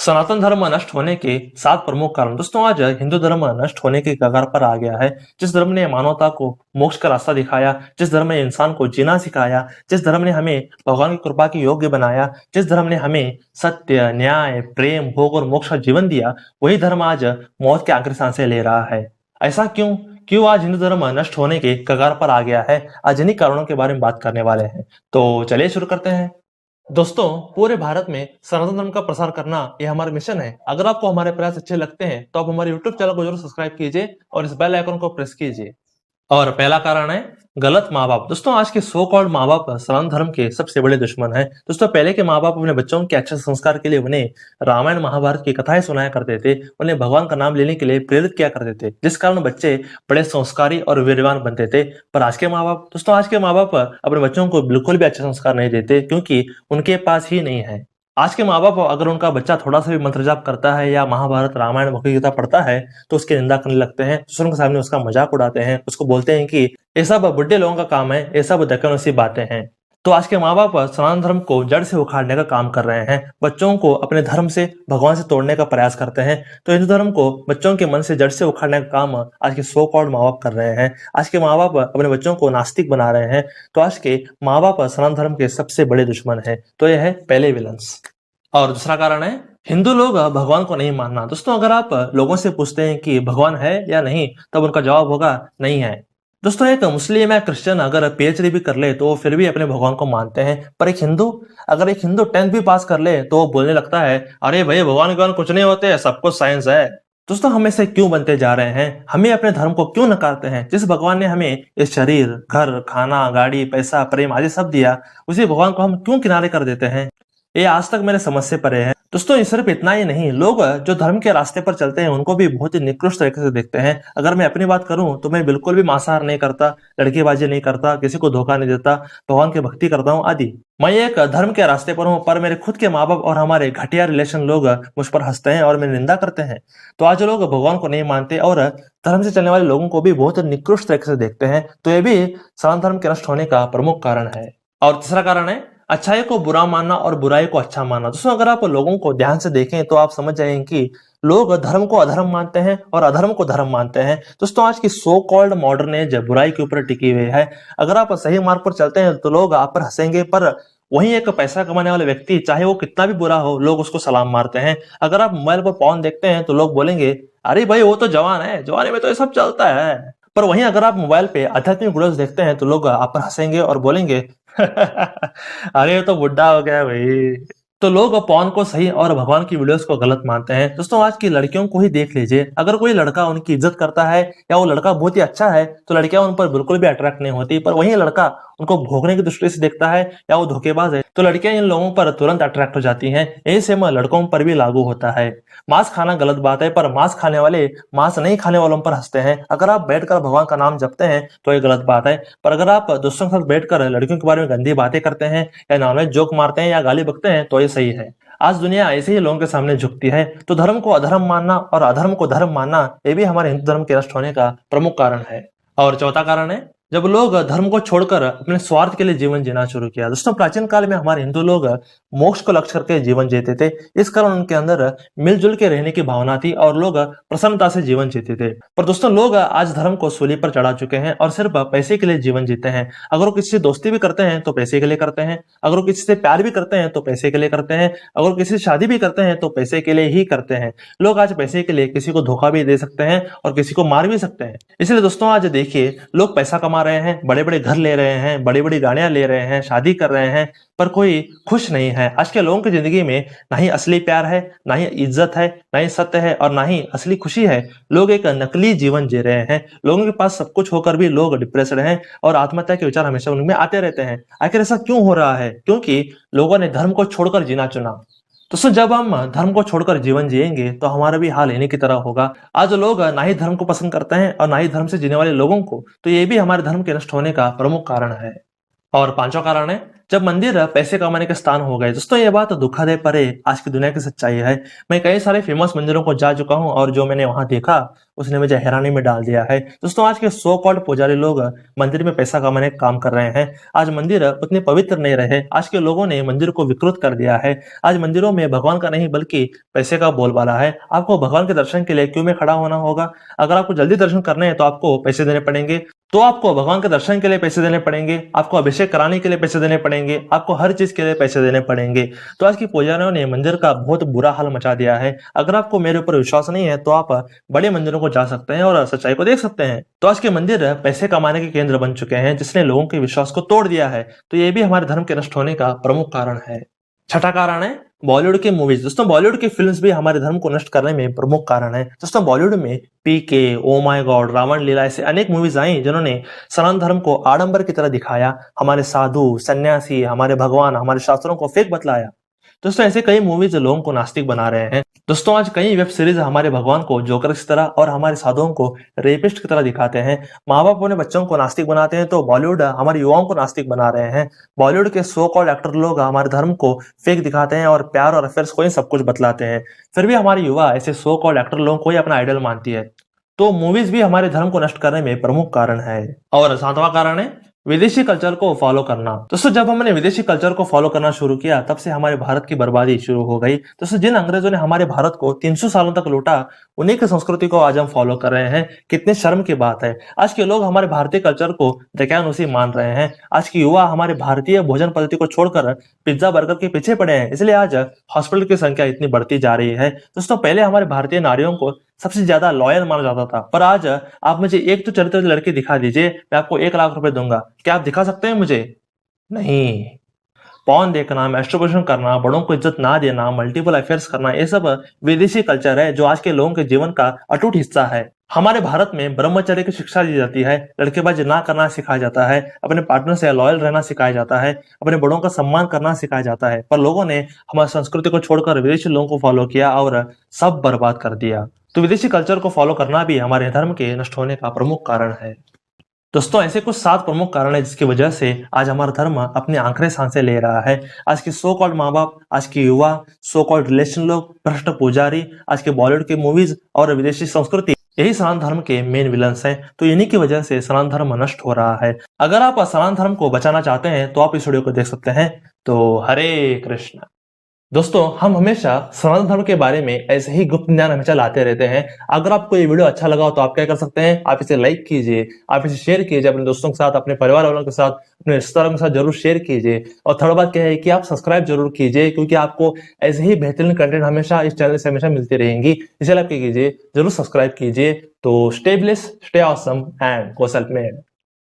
सनातन धर्म नष्ट होने के 7 प्रमुख कारण। दोस्तों आज हिंदू धर्म नष्ट होने के कगार पर आ गया है। जिस धर्म ने मानवता को मोक्ष का रास्ता दिखाया, जिस धर्म ने इंसान को जीना सिखाया, जिस धर्म ने हमें भगवान की कृपा के योग्य बनाया, जिस धर्म ने हमें सत्य, न्याय, प्रेम, भोग और मोक्ष का जीवन दिया, वही धर्म आज मौत के आखिरी सांसें ले रहा है। ऐसा क्यों क्यों आज हिंदू धर्म नष्ट होने के कगार पर आ गया है? आज इन्हीं कारणों के बारे में बात करने वाले हैं। तो चलिए शुरू करते हैं। दोस्तों पूरे भारत में सनातन धर्म का प्रसार करना ये हमारा मिशन है। अगर आपको हमारे प्रयास अच्छे लगते हैं तो आप हमारे YouTube चैनल को जरूर सब्सक्राइब कीजिए और इस बेल आइकन को प्रेस कीजिए। और पहला कारण है गलत माँ बाप। दोस्तों आज के सो कॉल्ड माँ बाप सनातन धर्म के सबसे बड़े दुश्मन हैं। दोस्तों पहले के माँ बाप अपने बच्चों के अच्छे संस्कार के लिए उन्हें रामायण महाभारत की कथाएं सुनाया करते थे, उन्हें भगवान का नाम लेने के लिए प्रेरित किया करते थे, जिस कारण बच्चे बड़े संस्कारी और वीरवान बनते थे। पर आज के माँ बाप, दोस्तों आज के माँ बाप अपने बच्चों को बिल्कुल भी अच्छे संस्कार नहीं देते, क्योंकि उनके पास ही नहीं है। आज के माँ बाप अगर उनका बच्चा थोड़ा सा भी मंत्र जाप करता है या महाभारत, रामायण, भगवद गीता पढ़ता है तो उसकी निंदा करने लगते हैं, दूसरों के सामने उसका मजाक उड़ाते हैं, उसको बोलते हैं कि ये सब बुढ़े लोगों का काम है, ये सब दक्कनसी बातें हैं। तो आज के माँ बाप सनातन धर्म को जड़ से उखाड़ने का काम कर रहे हैं, बच्चों को अपने धर्म से, भगवान से तोड़ने का प्रयास करते हैं। तो हिंदू धर्म को बच्चों के मन से जड़ से उखाड़ने का काम आज के सो कॉल्ड माँ बाप कर रहे हैं। आज के माँ बाप अपने बच्चों को नास्तिक बना रहे हैं। तो आज के माँ बाप सनातन धर्म के सबसे बड़े दुश्मन है। तो यह है पहले विलन्स। और दूसरा कारण है हिंदू लोग भगवान को नहीं मानना। दोस्तों अगर आप लोगों से पूछते हैं कि भगवान है या नहीं, तब उनका जवाब होगा नहीं है। दोस्तों एक मुस्लिम या क्रिश्चियन अगर पीएचडी भी कर ले तो वो फिर भी अपने भगवान को मानते हैं, पर एक हिंदू 10th भी पास कर ले तो वो बोलने लगता है अरे भाई भगवान कुछ नहीं होते, सब कुछ साइंस है। दोस्तों हम ऐसे क्यों बनते जा रहे हैं? हमें अपने धर्म को क्यों नकारते हैं? जिस भगवान ने हमें इस शरीर, घर, खाना, गाड़ी, पैसा, प्रेम आदि सब दिया, उसी भगवान को हम क्यों किनारे कर देते हैं? ये आज तक मेरे समझ से परे है। दोस्तों ये सिर्फ इतना ही नहीं, लोग जो धर्म के रास्ते पर चलते हैं उनको भी बहुत ही निकृष्ट तरीके से देखते हैं। अगर मैं अपनी बात करूं तो मैं बिल्कुल भी मांसाहार नहीं करता, लड़कीबाजी नहीं करता, किसी को धोखा नहीं देता, भगवान की भक्ति करता हूं आदि। मैं एक धर्म के रास्ते पर हूं, पर मेरे खुद के माँ बाप और हमारे घटिया रिलेशन लोग मुझ पर हंसते हैं और मेरी निंदा करते हैं। तो आज लोग भगवान को नहीं मानते और धर्म से चलने वाले लोगों को भी बहुत निकृष्ट तरीके से देखते हैं। तो ये भी सनातन धर्म के नष्ट होने का प्रमुख कारण है। और तीसरा कारण है अच्छाई को बुरा मानना और बुराई को अच्छा मानना। दोस्तों अगर आप लोगों को ध्यान से देखें तो आप समझ जाएंगे कि लोग धर्म को अधर्म मानते हैं और अधर्म को धर्म मानते हैं। दोस्तों आज की सो कॉल्ड मॉडर्न एज बुराई के ऊपर टिकी हुई है। अगर आप सही मार्ग पर चलते हैं तो लोग आप पर हंसेंगे, पर वहीं एक पैसा कमाने वाले व्यक्ति चाहे वो कितना भी बुरा हो, लोग उसको सलाम मारते हैं। अगर आप मोबाइल पर पॉर्न देखते हैं तो लोग बोलेंगे अरे भाई वो तो जवान है, जवानी में तो ये सब चलता है। पर वहीं अगर आप मोबाइल पे आध्यात्मिक वीडियोस देखते हैं तो लोग आप पर हंसेंगे और बोलेंगे अरे ये तो बुढ़ा हो गया भाई। तो लोग पॉर्न को सही और भगवान की वीडियोस को गलत मानते हैं। दोस्तों आज की लड़कियों को ही देख लीजिए, अगर कोई लड़का उनकी इज्जत करता है या वो लड़का बहुत ही अच्छा है तो लड़कियां उन पर बिल्कुल भी अट्रैक्ट नहीं होती, पर वही लड़का उनको भोगने की दृष्टि से देखता है या वो धोखेबाज है तो लड़कियां इन लोगों पर तुरंत अट्रैक्ट हो जाती हैं। यही सेम लड़कों पर भी लागू होता है। मांस खाना गलत बात है, पर मांस खाने वाले मांस नहीं खाने वालों पर हंसते हैं। अगर आप बैठकर भगवान का नाम जपते हैं तो ये गलत बात है, पर अगर आप दोस्तों के साथ बैठकर लड़कियों के बारे में गंदी बातें करते हैं या नॉनवेज जोक मारते हैं या गाली बकते हैं तो ये सही है। आज दुनिया ऐसे ही लोगों के सामने झुकती है। तो धर्म को अधर्म मानना और अधर्म को धर्म मानना ये भी हमारे हिंदू धर्म के नष्ट होने का प्रमुख कारण है। और चौथा कारण है जब लोग धर्म को छोड़कर अपने स्वार्थ के लिए जीवन जीना शुरू किया। दोस्तों प्राचीन काल में हमारे हिंदू लोग मोक्ष को लक्ष्य करके जीवन जीते थे, इस कारण उनके अंदर मिलजुल के रहने की भावना थी और लोग प्रसन्नता से जीवन जीते थे। पर दोस्तों लोग आज धर्म को सूली पर चढ़ा चुके हैं और सिर्फ पैसे के लिए जीवन जीते हैं। अगर वो किसी से दोस्ती भी करते हैं तो पैसे के लिए करते हैं, अगर वो किसी से प्यार भी करते हैं तो पैसे के लिए करते हैं, अगर किसी से शादी भी करते हैं तो पैसे के लिए ही करते हैं। लोग आज पैसे के लिए किसी को धोखा भी दे सकते हैं और किसी को मार भी सकते हैं। इसलिए दोस्तों आज देखिए लोग पैसा कमा रहे हैं, बड़े बड़े घर ले रहे हैं, बड़ी बड़ी गाड़ियां ले रहे हैं, शादी कर रहे हैं, पर कोई खुश नहीं है। आज के लोगों की जिंदगी में ना ही असली प्यार है, ना ही इज्जत है, ना ही सत्य है और ना ही असली खुशी है। लोग एक नकली जीवन जी रहे हैं। लोगों के पास सब कुछ होकर भी लोग डिप्रेस्ड हैं और आत्महत्या के विचार हमेशा उनमें आते रहते हैं। आखिर ऐसा क्यों हो रहा है? क्योंकि लोगों ने धर्म को छोड़कर जीना चुना। दोस्तों जब हम धर्म को छोड़कर जीवन जिएंगे तो हमारा भी हाल इन्हीं की तरह होगा। आज लोग ना ही धर्म को पसंद करते हैं और ना ही धर्म से जीने वाले लोगों को, तो ये भी हमारे धर्म के नष्ट होने का प्रमुख कारण है। और पांचवा कारण है जब मंदिर पैसे कमाने के स्थान हो गए। दोस्तों ये बात दुखद है पर ये आज की दुनिया की सच्चाई है। मैं कई सारे फेमस मंदिरों को जा चुका हूँ और जो मैंने वहां देखा उसने मुझे हैरानी में डाल दिया है। दोस्तों आज के सो कॉल्ड पुजारी लोग मंदिर में पैसा कमाने का काम कर रहे हैं। आज मंदिर उतने पवित्र नहीं रहे। आज के लोगों ने मंदिर को विकृत कर दिया है। आज मंदिरों में भगवान का नहीं बल्कि पैसे का बोलबाला है। आपको भगवान के दर्शन के लिए क्यों में खड़ा होना होगा। अगर आपको जल्दी दर्शन करने हैं तो आपको पैसे देने पड़ेंगे। तो आपको भगवान के दर्शन के लिए पैसे देने पड़ेंगे, आपको अभिषेक कराने के लिए पैसे देने पड़ेंगे, आपको हर चीज के लिए पैसे देने पड़ेंगे। तो आज की पुजारियों ने मंदिर का बहुत बुरा हाल मचा दिया है। अगर आपको मेरे ऊपर विश्वास नहीं है तो आप बड़े मंदिरों को जा सकते हैं और सच्चाई को देख सकते हैं। तो आज के मंदिर पैसे कमाने के केंद्र बन चुके हैं जिसने लोगों के विश्वास को तोड़ दिया है। तो ये भी हमारे धर्म के नष्ट होने का प्रमुख कारण है। छठा कारण है बॉलीवुड के मूवीज। दोस्तों बॉलीवुड की फिल्म्स भी हमारे धर्म को नष्ट करने में प्रमुख कारण है। दोस्तों बॉलीवुड में पीके, ओ माय गॉड, रावण लीला ऐसे अनेक मूवीज आई जिन्होंने सनातन धर्म को आडंबर की तरह दिखाया। हमारे साधु, सन्यासी, हमारे भगवान, हमारे शास्त्रों को फेक बतलाया। दोस्तों ऐसे कई मूवीज लोगों को नास्तिक बना रहे हैं। दोस्तों आज कई वेब सीरीज हमारे भगवान को जोकर की तरह और हमारे साधुओं को रेपिस्ट की तरह दिखाते हैं। माँ बाप अपने बच्चों को नास्तिक बनाते हैं तो बॉलीवुड हमारे युवाओं को नास्तिक बना रहे हैं। बॉलीवुड के सो कॉल्ड एक्टर लोग हमारे धर्म को फेक दिखाते हैं और प्यार और अफेयर्स को ही सब कुछ बतलाते हैं। फिर भी हमारे युवा ऐसे सो कॉल्ड एक्टर लोगों को ही अपना आइडल मानती है। तो मूवीज भी हमारे धर्म को नष्ट करने में प्रमुख कारण है। और सातवां कारण है विदेशी कल्चर को फॉलो करना। दोस्तों जब हमने विदेशी कल्चर को फॉलो करना शुरू किया तब से हमारे भारत की बर्बादी शुरू हो गई। दोस्तों जिन अंग्रेजों ने हमारे भारत को 300 सालों तक लूटा उन्हीं की संस्कृति को आज हम फॉलो कर रहे हैं। कितने शर्म की बात है। आज के लोग हमारे भारतीय कल्चर को दकियानूसी मान रहे हैं। आज के युवा हमारे भारतीय भोजन पद्धति को छोड़कर पिज्जा बर्गर के पीछे पड़े हैं। इसलिए आज हॉस्पिटल की संख्या इतनी बढ़ती जा रही है। दोस्तों पहले हमारे भारतीय नारियों को सबसे ज्यादा लॉयल माना जाता था पर आज आप मुझे एक तो चरित्र लड़की दिखा दीजिए, मैं आपको 1 लाख रुपए दूंगा। क्या आप दिखा सकते हैं मुझे? नहीं। पॉर्न देखना, मैस्टरबेशन करना, बड़ों को इज्जत ना देना, मल्टीपल अफेयर्स करना, ये सब विदेशी कल्चर है जो आज के लोगों के जीवन का अटूट हिस्सा है। हमारे भारत में ब्रह्मचर्य की शिक्षा दी जाती है, लड़केबाजी ना करना सिखाया जाता है, अपने पार्टनर से लॉयल रहना सिखाया जाता है, अपने बड़ों का सम्मान करना सिखाया जाता है। पर लोगों ने हमारी संस्कृति को छोड़कर विदेशी लोगों को फॉलो किया और सब बर्बाद कर दिया। तो विदेशी कल्चर को फॉलो करना भी हमारे धर्म के नष्ट होने का प्रमुख कारण है। दोस्तों ऐसे कुछ 7 प्रमुख कारण है जिसकी वजह से आज हमारा धर्म अपने आखिरी सांसें ले रहा है। आज के सो कॉल्ड माँ बाप, आज के युवा, सो कॉल्ड रिलेशन लोग, भ्रष्ट पुजारी, आज के बॉलीवुड के मूवीज और विदेशी संस्कृति, यही सनातन धर्म के मेन विलन्स हैं। तो इन्हीं की वजह से सनातन धर्म नष्ट हो रहा है। अगर आप सनातन धर्म को बचाना चाहते हैं तो आप इस वीडियो को देख सकते हैं। तो हरे कृष्ण। दोस्तों हम हमेशा सनातन धर्म के बारे में ऐसे ही गुप्त ज्ञान हमेशा लाते रहते हैं। अगर आपको ये वीडियो अच्छा लगा हो तो आप क्या कर सकते हैं, आप इसे लाइक कीजिए, आप इसे शेयर कीजिए अपने दोस्तों के साथ, अपने परिवार वालों के साथ, अपने रिश्तेदारों के साथ जरूर शेयर कीजिए। और थर्ड बात क्या है कि आप सब्सक्राइब जरूर कीजिए क्योंकि आपको ऐसे ही बेहतरीन कंटेंट हमेशा इस चैनल से हमेशा मिलती रहेंगी। इसलिए आप क्या कीजिए, जरूर सब्सक्राइब कीजिए। तो stay blessed, stay awesome and go self made.